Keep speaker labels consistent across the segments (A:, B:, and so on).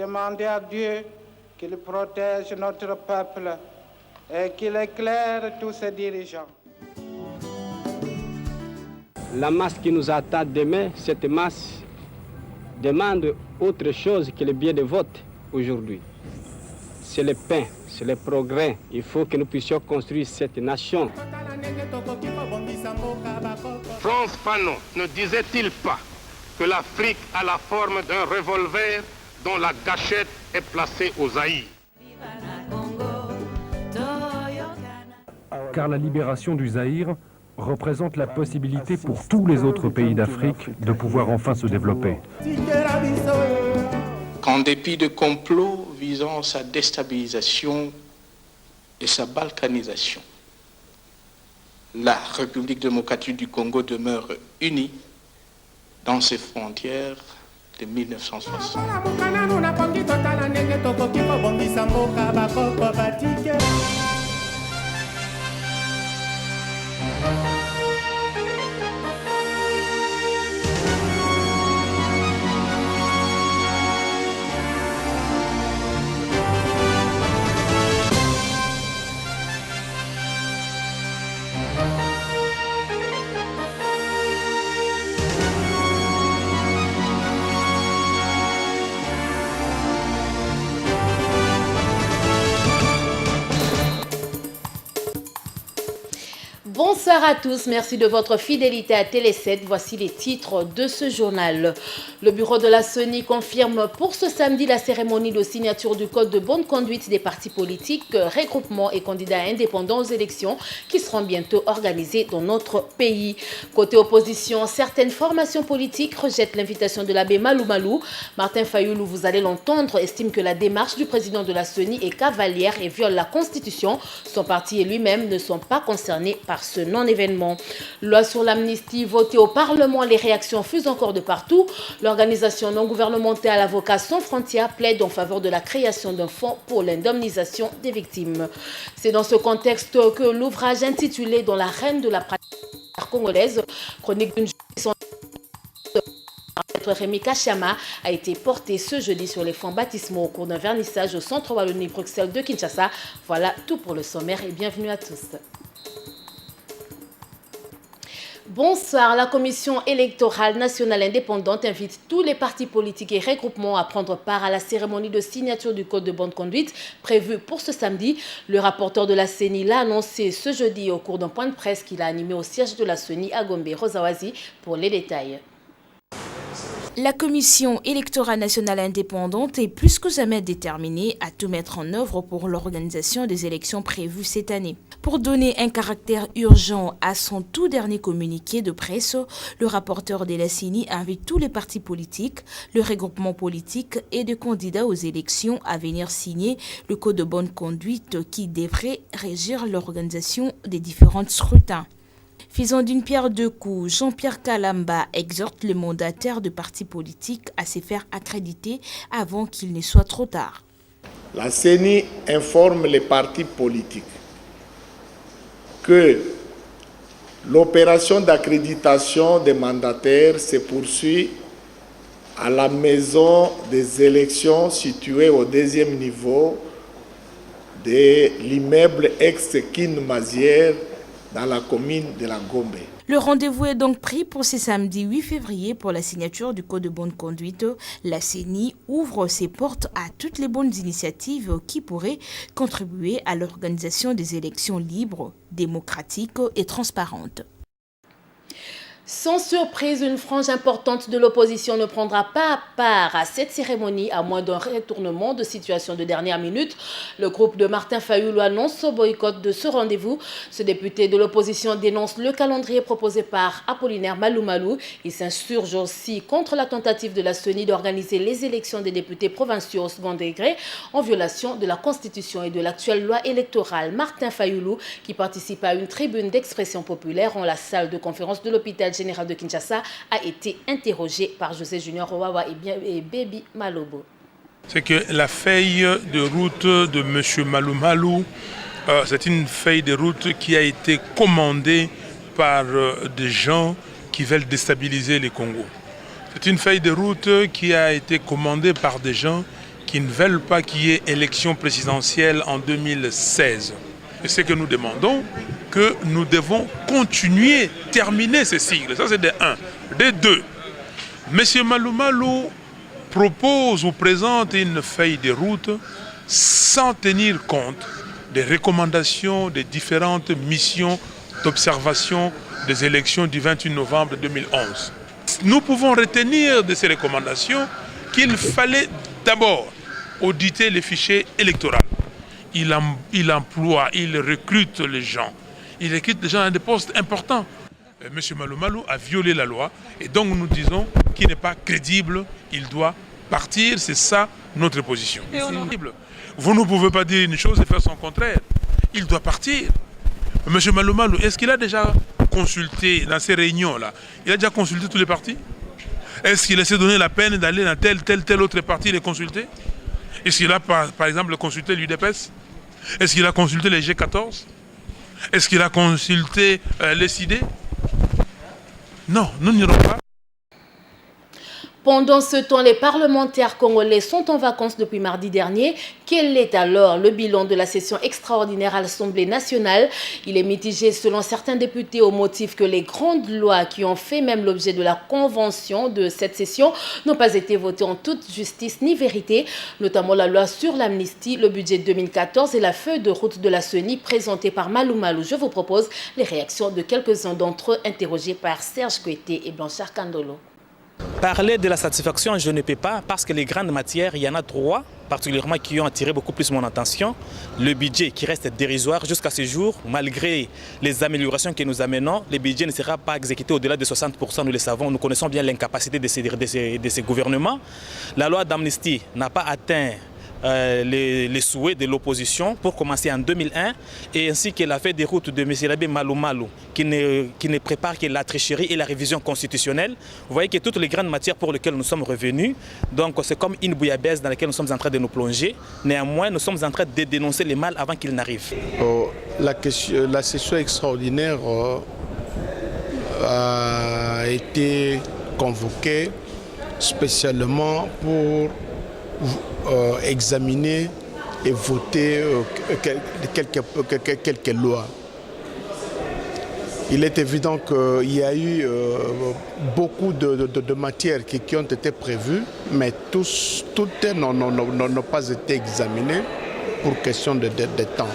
A: demander à Dieu qu'il protège notre peuple et qu'il éclaire tous ses dirigeants.
B: La masse qui nous attend demain, cette masse demande autre chose que le bien de vote aujourd'hui. C'est le pain, c'est le progrès. Il faut que nous puissions construire cette nation.
C: Frantz Fanon ne disait-il pas que l'Afrique a la forme d'un revolver dont la gâchette est placée au Zaïre?
D: Car la libération du Zaïre représente la possibilité pour tous les autres pays d'Afrique de pouvoir enfin se développer.
E: Qu'en dépit de complots visant sa déstabilisation et sa balkanisation, la République démocratique du Congo demeure unie dans ses frontières de 1960.
F: Bonsoir à tous, merci de votre fidélité à Télé 7. Voici les titres de ce journal. Le bureau de la CENI confirme pour ce samedi la cérémonie de signature du code de bonne conduite des partis politiques, regroupements et candidats indépendants aux élections qui seront bientôt organisées dans notre pays. Côté opposition, certaines formations politiques rejettent l'invitation de l'abbé Malou Malou. Martin Fayoulou, vous allez l'entendre, estime que la démarche du président de la CENI est cavalière et viole la Constitution. Son parti et lui-même ne sont pas concernés par ce non-événement. Loi sur l'amnistie votée au Parlement, les réactions fusent encore de partout. L'organisation non gouvernementale Avocats sans frontières plaide en faveur de la création d'un fonds pour l'indemnisation des victimes. C'est dans ce contexte que l'ouvrage intitulé « Dans l'arène de la pratique congolaise », chronique d'une juridiction Rémi Kachama a été porté ce jeudi sur les fonds baptismaux au cours d'un vernissage au centre Wallonie-Bruxelles de Kinshasa. Voilà tout pour le sommaire et bienvenue à tous. Bonsoir, la Commission électorale nationale indépendante invite tous les partis politiques et regroupements à prendre part à la cérémonie de signature du code de bonne conduite prévue pour ce samedi. Le rapporteur de la CENI l'a annoncé ce jeudi au cours d'un point de presse qu'il a animé au siège de la CENI à Gombe. Rosawazi pour les détails.
G: La Commission électorale nationale indépendante est plus que jamais déterminée à tout mettre en œuvre pour l'organisation des élections prévues cette année. Pour donner un caractère urgent à son tout dernier communiqué de presse, le rapporteur de la CENI invite tous les partis politiques, le regroupement politique et des candidats aux élections à venir signer le code de bonne conduite qui devrait régir l'organisation des différents scrutins. Faisant d'une pierre deux coups, Jean-Pierre Kalamba exhorte les mandataires de partis politiques à se faire accréditer avant qu'il ne soit trop tard.
H: La CENI informe les partis politiques que l'opération d'accréditation des mandataires se poursuit à la maison des élections située au deuxième niveau de l'immeuble ex-Kin-Mazière dans la commune de la Gombe.
G: Le rendez-vous est donc pris pour ce samedi 8 février pour la signature du Code de bonne conduite. La CENI ouvre ses portes à toutes les bonnes initiatives qui pourraient contribuer à l'organisation des élections libres, démocratiques et transparentes.
F: Sans surprise, une frange importante de l'opposition ne prendra pas part à cette cérémonie, à moins d'un retournement de situation de dernière minute. Le groupe de Martin Fayoulou annonce au boycott de ce rendez-vous. Ce député de l'opposition dénonce le calendrier proposé par Apollinaire Malou Malou. Il s'insurge aussi contre la tentative de la CENI d'organiser les élections des députés provinciaux au second degré en violation de la Constitution et de l'actuelle loi électorale. Martin Fayoulou, qui participe à une tribune d'expression populaire en la salle de conférence de l'hôpital général de Kinshasa, a été interrogé par José Junior Owawa et Baby Malobo.
I: C'est que la feuille de route de M. Malou Malou, c'est une feuille de route qui a été commandée par des gens qui veulent déstabiliser les Congos. C'est une feuille de route qui a été commandée par des gens qui ne veulent pas qu'il y ait élection présidentielle en 2016. Et c'est que nous demandons que nous devons continuer, terminer ces cycles. Ça, c'est des 1. Des 2. M. Malou Malou propose ou présente une feuille de route sans tenir compte des recommandations des différentes missions d'observation des élections du 28 novembre 2011. Nous pouvons retenir de ces recommandations qu'il fallait d'abord auditer les fichiers électoraux. Il emploie, il recrute les gens. Il recrute les gens à des postes importants. M. Malou Malou a violé la loi et donc nous disons qu'il n'est pas crédible, il doit partir, c'est ça notre position. Vous ne pouvez pas dire une chose et faire son contraire. Il doit partir. M. Malou Malou, est-ce qu'il a déjà consulté dans ces réunions-là? Il a déjà consulté tous les partis? Est-ce qu'il essaie de donner la peine d'aller dans tel autre parti et les consulter? Est-ce qu'il a par exemple consulté l'UDPS? Est-ce qu'il a consulté les G14? Est-ce qu'il a consulté les CID? Non, nous n'irons pas.
F: Pendant ce temps, les parlementaires congolais sont en vacances depuis mardi dernier. Quel est alors le bilan de la session extraordinaire à l'Assemblée nationale? Il est mitigé selon certains députés au motif que les grandes lois qui ont fait même l'objet de la convention de cette session n'ont pas été votées en toute justice ni vérité, notamment la loi sur l'amnistie, le budget 2014 et la feuille de route de la CENI présentée par Malou Malou. Je vous propose les réactions de quelques-uns d'entre eux interrogés par Serge Koueté et Blanchard Kandolo.
J: Parler de la satisfaction, je ne peux pas, parce que les grandes matières, il y en a 3, particulièrement qui ont attiré beaucoup plus mon attention. Le budget qui reste dérisoire jusqu'à ce jour, malgré les améliorations que nous amenons, le budget ne sera pas exécuté au-delà de 60%, nous le savons, nous connaissons bien l'incapacité de ces gouvernements. La loi d'amnistie n'a pas atteint les souhaits de l'opposition pour commencer en 2001 et ainsi que la feuille de route de M. Rabé Malou Malou qui ne prépare que la tricherie et la révision constitutionnelle. Vous voyez que toutes les grandes matières pour lesquelles nous sommes revenus, donc c'est comme une bouillabaisse dans laquelle nous sommes en train de nous plonger. Néanmoins, nous sommes en train de dénoncer les mal avant qu'il n'arrive.
H: La session extraordinaire a été convoquée spécialement pour examiner et voter quelques lois. Il est évident qu'il y a eu beaucoup de matières qui ont été prévues, mais toutes n'ont pas été examinées pour question de temps.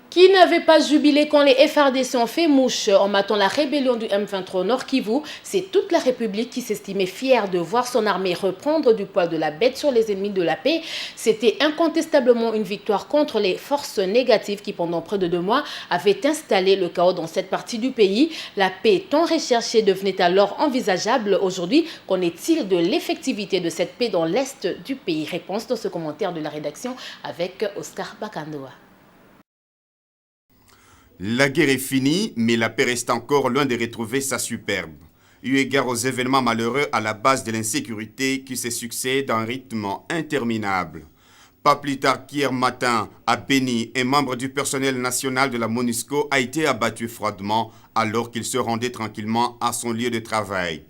F: Qui n'avait pas jubilé quand les FARDC ont fait mouche en matant la rébellion du M23 Nord Kivu? C'est toute la République qui s'estimait fière de voir son armée reprendre du poil de la bête sur les ennemis de la paix. C'était incontestablement une victoire contre les forces négatives qui, pendant près de 2 mois, avaient installé le chaos dans cette partie du pays. La paix tant recherchée devenait alors envisageable. Aujourd'hui, qu'en est-il de l'effectivité de cette paix dans l'est du pays? Réponse dans ce commentaire de la rédaction avec Oscar Bakandoa.
K: La guerre est finie, mais la paix reste encore loin de retrouver sa superbe. Eu égard aux événements malheureux à la base de l'insécurité qui se succèdent à un rythme interminable. Pas plus tard qu'hier matin, à Beni, un membre du personnel national de la MONUSCO a été abattu froidement alors qu'il se rendait tranquillement à son lieu de travail.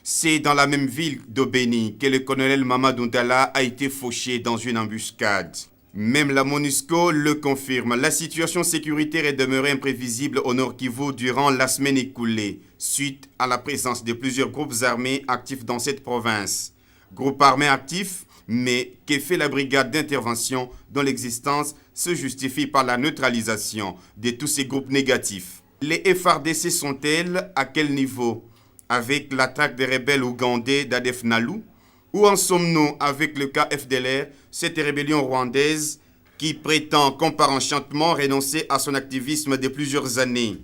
K: C'est dans la même ville de Beni que le colonel Mamadou Ndala a été fauché dans une embuscade. Même la MONUSCO le confirme, la situation sécuritaire est demeurée imprévisible au Nord Kivu durant la semaine écoulée, suite à la présence de plusieurs groupes armés actifs dans cette province. Groupes armés actifs, mais que fait la brigade d'intervention dont l'existence se justifie par la neutralisation de tous ces groupes négatifs. Les FARDC sont-elles à quel niveau? Avec l'attaque des rebelles ougandais d'Adef Nalou? Où en sommes-nous avec le cas FDLR, cette rébellion rwandaise qui prétend, comme par enchantement, renoncer à son activisme de plusieurs années?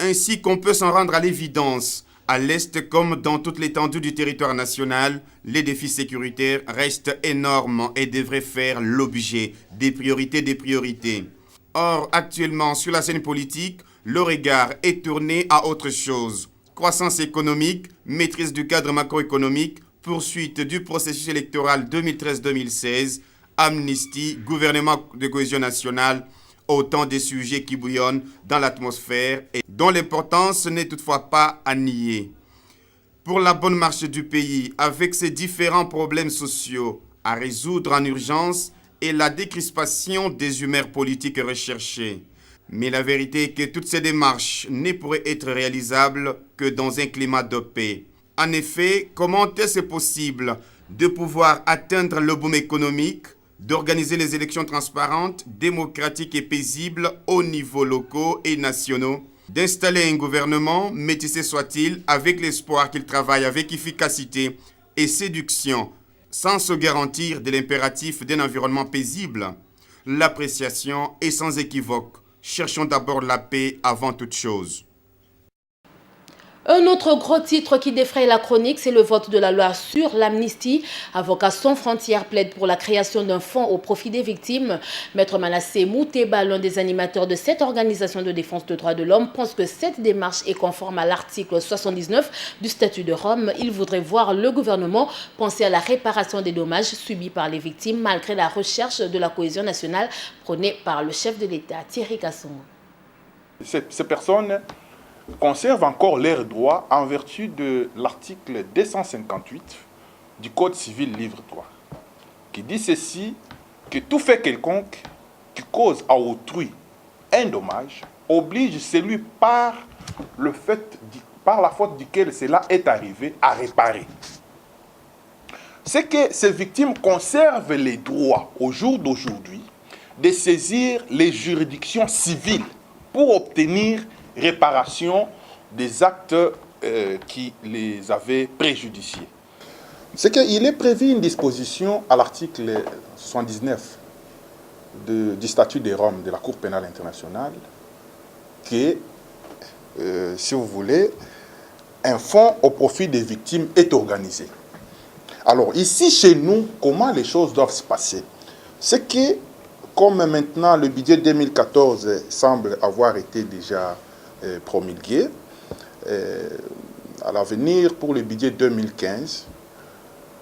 K: Ainsi qu'on peut s'en rendre à l'évidence, à l'Est comme dans toute l'étendue du territoire national, les défis sécuritaires restent énormes et devraient faire l'objet des priorités. Or, actuellement, sur la scène politique, le regard est tourné à autre chose. Croissance économique, maîtrise du cadre macroéconomique, poursuite du processus électoral 2013-2016, amnistie, gouvernement de cohésion nationale, autant de sujets qui bouillonnent dans l'atmosphère et dont l'importance n'est toutefois pas à nier. Pour la bonne marche du pays, avec ses différents problèmes sociaux, à résoudre en urgence et la décrispation des humeurs politiques recherchées. Mais la vérité est que toutes ces démarches ne pourraient être réalisables que dans un climat de paix. En effet, comment est-ce possible de pouvoir atteindre le boom économique, d'organiser les élections transparentes, démocratiques et paisibles au niveau locaux et nationaux, d'installer un gouvernement, métissé soit-il, avec l'espoir qu'il travaille avec efficacité et séduction, sans se garantir de l'impératif d'un environnement paisible? L'appréciation est sans équivoque. Cherchons d'abord la paix avant toute chose.
F: Un autre gros titre qui défraye la chronique, c'est le vote de la loi sur l'amnistie. Avocats sans frontières plaide pour la création d'un fonds au profit des victimes. Maître Manassé Mouteba, l'un des animateurs de cette organisation de défense des droits de l'homme, pense que cette démarche est conforme à l'article 79 du statut de Rome. Il voudrait voir le gouvernement penser à la réparation des dommages subis par les victimes malgré la recherche de la cohésion nationale prônée par le chef de l'État, Thierry Casson.
L: Ces personnes conservent encore leurs droits en vertu de l'article 258 du Code civil livre 3, qui dit ceci, que tout fait quelconque qui cause à autrui un dommage oblige celui par la faute duquel cela est arrivé à réparer. C'est que ces victimes conservent les droits au jour d'aujourd'hui de saisir les juridictions civiles pour obtenir réparation des actes qui les avaient préjudiciés. C'est qu'il est prévu une disposition à l'article 79 du statut de Rome de la Cour pénale internationale qui, si vous voulez, un fonds au profit des victimes est organisé. Alors ici chez nous, comment les choses doivent se passer? C'est que, comme maintenant le budget 2014 semble avoir été déjà promulgué, à l'avenir pour le budget 2015,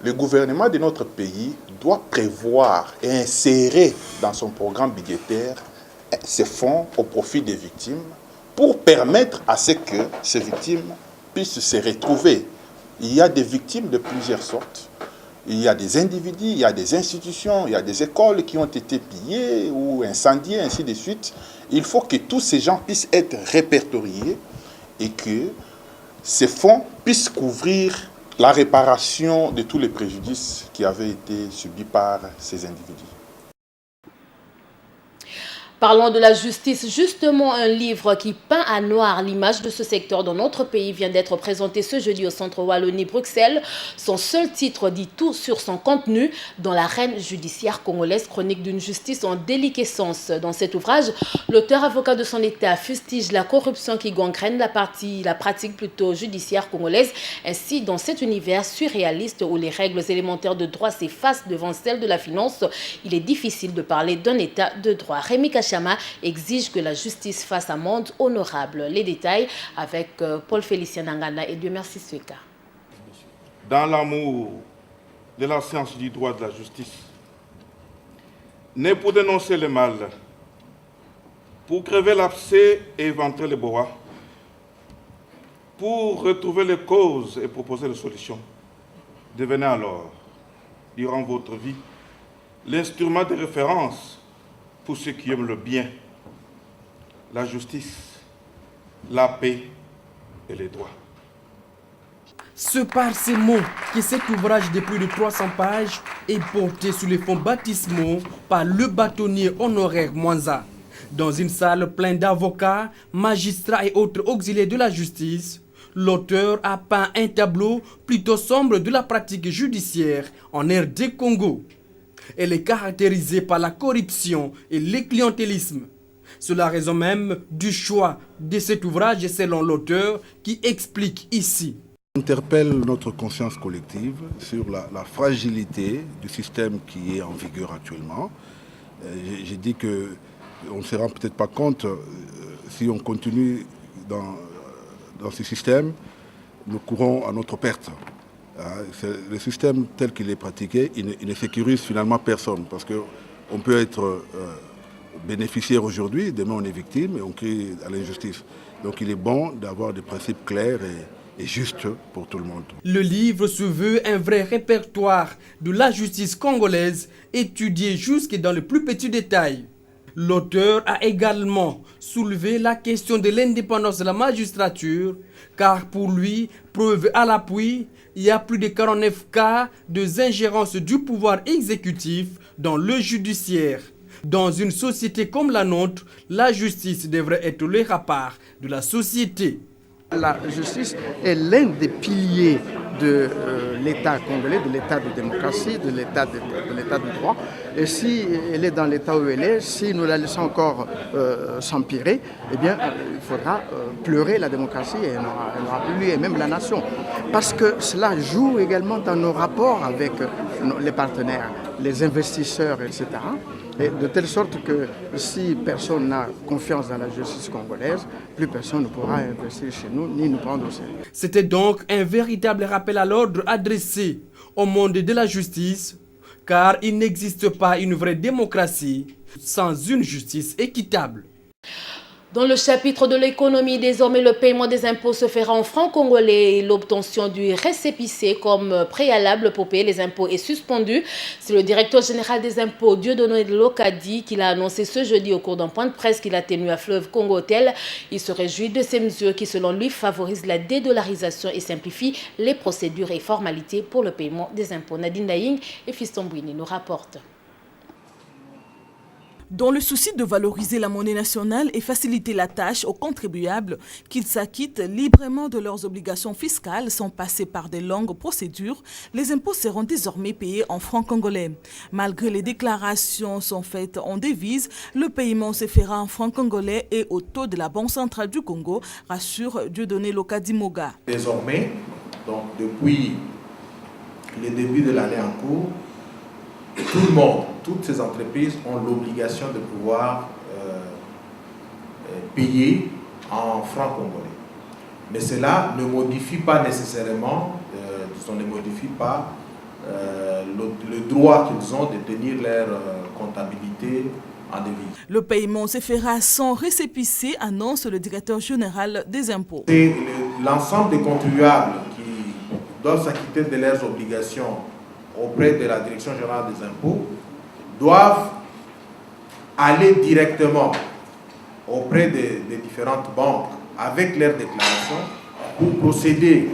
L: le gouvernement de notre pays doit prévoir et insérer dans son programme budgétaire ces fonds au profit des victimes pour permettre à ce que ces victimes puissent se retrouver. Il y a des victimes de plusieurs sortes. Il y a des individus, il y a des institutions, il y a des écoles qui ont été pillées ou incendiées, ainsi de suite. Il faut que tous ces gens puissent être répertoriés et que ces fonds puissent couvrir la réparation de tous les préjudices qui avaient été subis par ces individus.
F: Parlons de la justice. Justement, un livre qui peint à noir l'image de ce secteur dans notre pays vient d'être présenté ce jeudi au Centre Wallonie-Bruxelles. Son seul titre dit tout sur son contenu dans l'arène judiciaire congolaise, chronique d'une justice en déliquescence. Dans cet ouvrage, l'auteur avocat de son État fustige la corruption qui gangrène la pratique plutôt judiciaire congolaise. Ainsi, dans cet univers surréaliste où les règles élémentaires de droit s'effacent devant celles de la finance, il est difficile de parler d'un État de droit. Rémi Kachama exige que la justice fasse amende honorable. Les détails avec Paul-Félicien Nangana et Dieu-Merci Sueka.
M: Dans l'amour de la science du droit de la justice, né pour dénoncer le mal, pour crever l'abcès et éventrer le bois, pour retrouver les causes et proposer les solutions, devenez alors, durant votre vie, l'instrument de référence pour ceux qui aiment le bien, la justice, la paix et les droits.
N: C'est par ces mots que cet ouvrage de plus de 300 pages est porté sous les fonds baptismaux par le bâtonnier honoraire Mwanza. Dans une salle pleine d'avocats, magistrats et autres auxiliaires de la justice, l'auteur a peint un tableau plutôt sombre de la pratique judiciaire en RD Congo. Elle est caractérisée par la corruption et le clientélisme. C'est la raison même du choix de cet ouvrage selon l'auteur qui explique ici.
O: Interpelle notre conscience collective sur la fragilité du système qui est en vigueur actuellement. J'ai dit qu'on ne se rend peut-être pas compte, si on continue dans ce système, nous courons à notre perte. Le système tel qu'il est pratiqué, il ne sécurise finalement personne parce qu'on peut être bénéficiaire aujourd'hui, demain on est victime et on crie à l'injustice. Donc il est bon d'avoir des principes clairs juste pour tout le monde.
N: Le livre se veut un vrai répertoire de la justice congolaise, étudié jusque dans le plus petit détail. L'auteur a également soulevé la question de l'indépendance de la magistrature, car pour lui, preuve à l'appui, il y a plus de 49 cas d'ingérence du pouvoir exécutif dans le judiciaire. Dans une société comme la nôtre, la justice devrait être le rempart de la société.
P: La justice est l'un des piliers de l'État congolais, de l'État de démocratie, de l'État de droit. Et si elle est dans l'État où elle est, si nous la laissons encore s'empirer, eh bien, il faudra pleurer la démocratie et elle n'aura plus lieu, et même la nation. Parce que cela joue également dans nos rapports avec les partenaires, les investisseurs, etc. Et de telle sorte que si personne n'a confiance dans la justice congolaise, plus personne ne pourra investir chez nous ni nous prendre au sérieux.
N: C'était donc un véritable rappel à l'ordre adressé au monde de la justice, car il n'existe pas une vraie démocratie sans une justice équitable.
F: Dans le chapitre de l'économie, désormais le paiement des impôts se fera en francs congolais et l'obtention du récépissé comme préalable pour payer les impôts est suspendue. C'est le directeur général des impôts, Dieudonné Lokadi, qui l'a annoncé ce jeudi au cours d'un point de presse qu'il a tenu à Fleuve Congo Hotel. Il se réjouit de ces mesures qui, selon lui, favorisent la dédollarisation et simplifient les procédures et formalités pour le paiement des impôts. Nadine Daïng et Fiston Bouini nous rapportent.
Q: Dans le souci de valoriser la monnaie nationale et faciliter la tâche aux contribuables, qu'ils s'acquittent librement de leurs obligations fiscales sans passer par de longues procédures, les impôts seront désormais payés en francs congolais. Malgré les déclarations sont faites en devise, le paiement se fera en francs congolais et au taux de la Banque centrale du Congo, rassure Dieudonné Lokadi Moga.
R: Désormais, donc depuis le début de l'année en cours, tout le monde, toutes ces entreprises ont l'obligation de pouvoir payer en francs congolais. Mais cela ne modifie pas nécessairement, le droit qu'ils ont de tenir leur comptabilité en devise.
Q: Le paiement se fera sans récépissé, annonce le directeur général des impôts.
R: C'est l'ensemble des contribuables qui doivent s'acquitter de leurs obligations auprès de la Direction générale des impôts, doivent aller directement auprès des différentes banques avec leurs déclarations pour procéder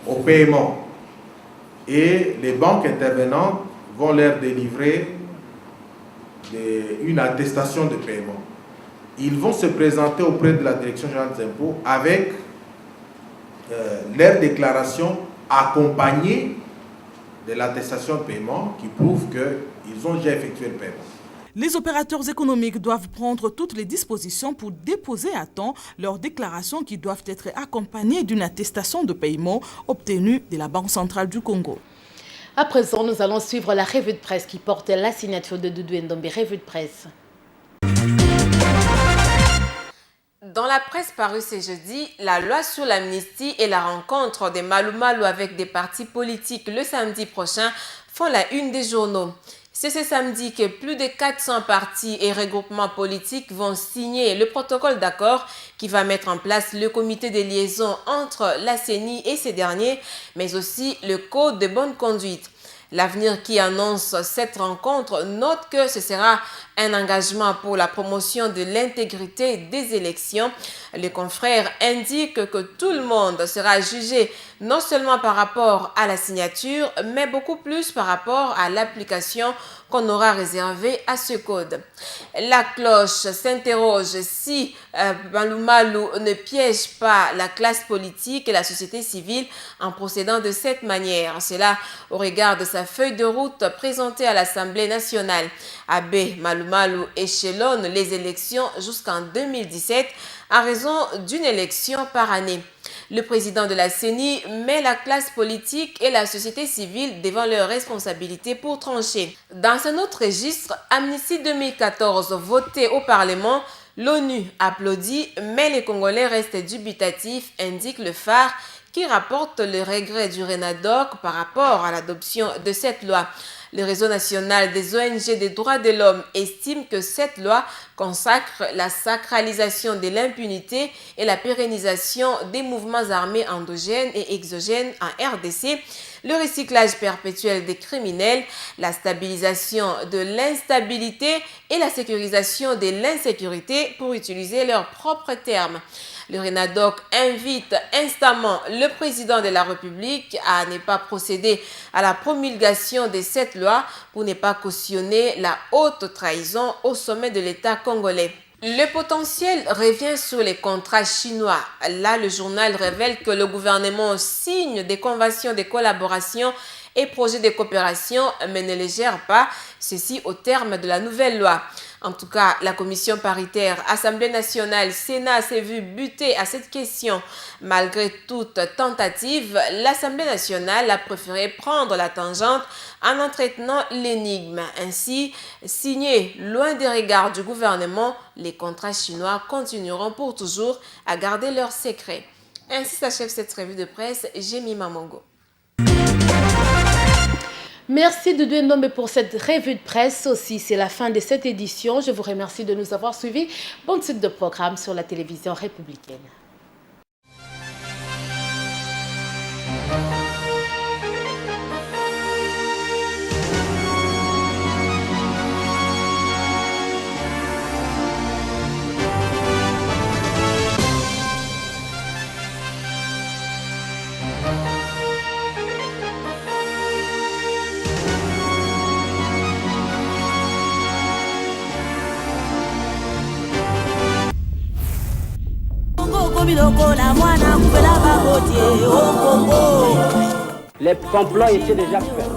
R: au paiement. Et les banques intervenantes vont leur délivrer une attestation de paiement. Ils vont se présenter auprès de la Direction générale des impôts avec leur déclaration accompagnée de l'attestation de paiement qui prouve qu'ils ont déjà effectué le paiement.
Q: Les opérateurs économiques doivent prendre toutes les dispositions pour déposer à temps leurs déclarations qui doivent être accompagnées d'une attestation de paiement obtenue de la Banque centrale du Congo.
F: À présent, nous allons suivre la revue de presse qui porte la signature de Doudou Ndombe. Revue de presse.
S: Dans la presse parue ce jeudi, la loi sur l'amnistie et la rencontre des Malou-Malou avec des partis politiques le samedi prochain font la une des journaux. C'est ce samedi que plus de 400 partis et regroupements politiques vont signer le protocole d'accord qui va mettre en place le comité de liaison entre la CENI et ces derniers, mais aussi le code de bonne conduite. L'avenir qui annonce cette rencontre note que ce sera un engagement pour la promotion de l'intégrité des élections. Les confrères indiquent que tout le monde sera jugé non seulement par rapport à la signature, mais beaucoup plus par rapport à l'application qu'on aura réservée à ce code. La cloche s'interroge si Malou-Malou ne piège pas la classe politique et la société civile en procédant de cette manière. Cela au regard de sa feuille de route présentée à l'Assemblée nationale. Abbé Malou-Malou échelonne les élections jusqu'en 2017 à raison d'une élection par année. Le président de la CENI met la classe politique et la société civile devant leurs responsabilités pour trancher. Dans un autre registre, Amnistie 2014 voté au Parlement, l'ONU applaudit, mais les Congolais restent dubitatifs, indique le phare qui rapporte le regret du RENADOC par rapport à l'adoption de cette loi. Le réseau national des ONG des droits de l'homme estime que cette loi consacre la sacralisation de l'impunité et la pérennisation des mouvements armés endogènes et exogènes en RDC, le recyclage perpétuel des criminels, la stabilisation de l'instabilité et la sécurisation de l'insécurité, pour utiliser leurs propres termes. Le RENADOC invite instamment le président de la République à ne pas procéder à la promulgation de cette loi pour ne pas cautionner la haute trahison au sommet de l'État congolais. Le potentiel revient sur les contrats chinois. Là, le journal révèle que le gouvernement signe des conventions de collaboration et projets de coopération, mais ne les gère pas, ceci au terme de la nouvelle loi. En tout cas, la commission paritaire Assemblée nationale, Sénat s'est vue buter à cette question. Malgré toute tentative, l'Assemblée nationale a préféré prendre la tangente en entretenant l'énigme. Ainsi, signés loin des regards du gouvernement, les contrats chinois continueront pour toujours à garder leurs secrets. Ainsi s'achève cette revue de presse. Jemima Mongo.
F: Merci Doudou Ndombe pour cette revue de presse aussi. C'est la fin de cette édition. Je vous remercie de nous avoir suivis. Bonne suite de programme sur la télévision républicaine.
B: Les complots étaient déjà faits.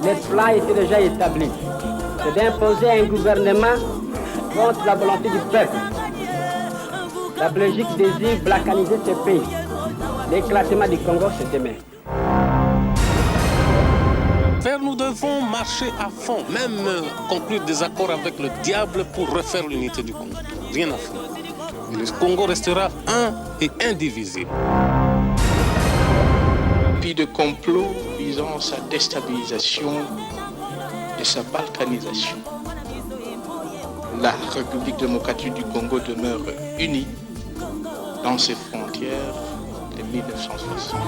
B: Les plans étaient déjà établis. C'est d'imposer un gouvernement contre la volonté du peuple. La Belgique désire balkaniser ce pays. L'éclatement du Congo, c'est demain.
C: Nous devons marcher à fond, même conclure des accords avec le diable pour refaire l'unité du Congo. Rien à faire. Le Congo restera un et indivisible.
E: Puis de complot visant sa déstabilisation et sa balkanisation. La République démocratique du Congo demeure unie dans ses frontières de 1960.